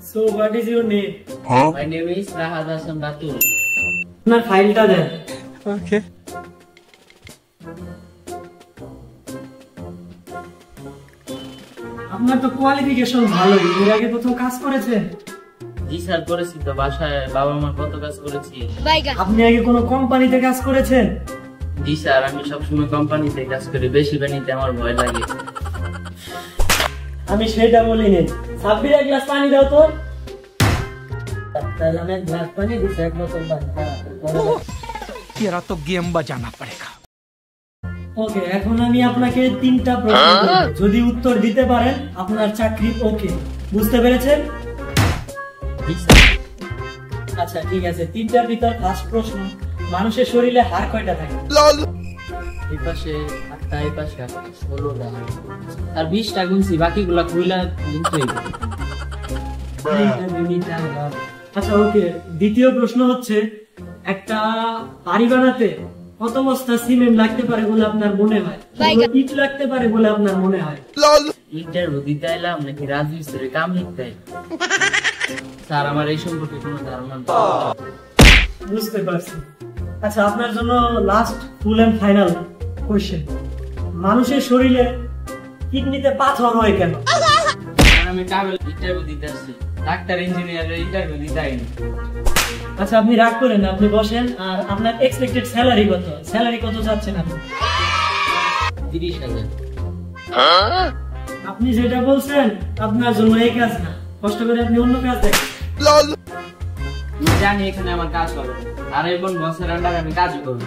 So what is your name? My name is Rahad Hassan Batul. আপনার ফাইলটা দেন। Okay. আপনার তো কোয়ালিফিকেশন ভালোই, এর আগে কোথাও কাজ করেছেন? জি স্যার, করেছি তো, বাসায় বাবা মার কত কাজ করেছি। আপনি আগে কোনো কোম্পানিতে কাজ করেছেন? জি স্যার, আমি সবসময় কোম্পানিতে কাজ করি, বেশি বানিতে আমার ভয় লাগে। আমি সেটা বলিনি। সাব্বির এক গ্লাস পানি দাও তো। তাহলে আমি এক গ্লাস পানি দিচ্ছি, এক বোতল পানি। तेरा तो गेम बजाना पड़ेगा। ওকে, এখন আমি আপনাকে 3টা প্রশ্ন করব। যদি উত্তর দিতে পারেন আপনার চাকরি ওকে। বুঝতে পেরেছেন? জি স্যার। আচ্ছা ঠিক আছে, 3টার ভিতর ফার্স্ট প্রশ্ন, মানুষের শরীরে হাড় কয়টা থাকে? এই পাশে 8টা, এই পাশে 16টা। আর 20টা গুনছি, বাকিগুলা খুইলা গুনতে হইবে। আচ্ছা ওকে, দ্বিতীয় প্রশ্ন হচ্ছে একটা বাড়ি বানাতে কত বস্তা সিমেন্ট লাগতে পারে বলে আপনার মনে হয়? ইট লাগতে পারে বলে আপনার মনে হয়? ইন্টারভিউ দিতে এলাম নাকি রাজমিস্ত্রির কাম শিখতে? স্যার, আমার এই সম্পর্কে কোনো ধারণা নেই। বুঝতে পারছি। আচ্ছা, আপনার জন্য last full and final question, মানুষের শরীরে কিডনিতে পাথর হয় কেন? আমি ট্রাভেল ইন্টারভিউ দিতে আসছি, ডাক্তার ইঞ্জিনিয়ারের ইন্টারভিউ দিতে আইনি। আচ্ছা আপনি রাগ করেন না, আপনি বসেন। আর আপনার এক্সপেক্টেড স্যালারি কত? স্যালারি কত চাচ্ছেন আপনি? 30,000। আপনি যেটা বলছেন আপনার জন্য এই কাজ না, কষ্ট করে আপনি অন্য কাজ দেখেন। আমি জানি এখানে আমার কাজ হবে, আর এখন বসের আন্ডারে আমি কাজ করবো।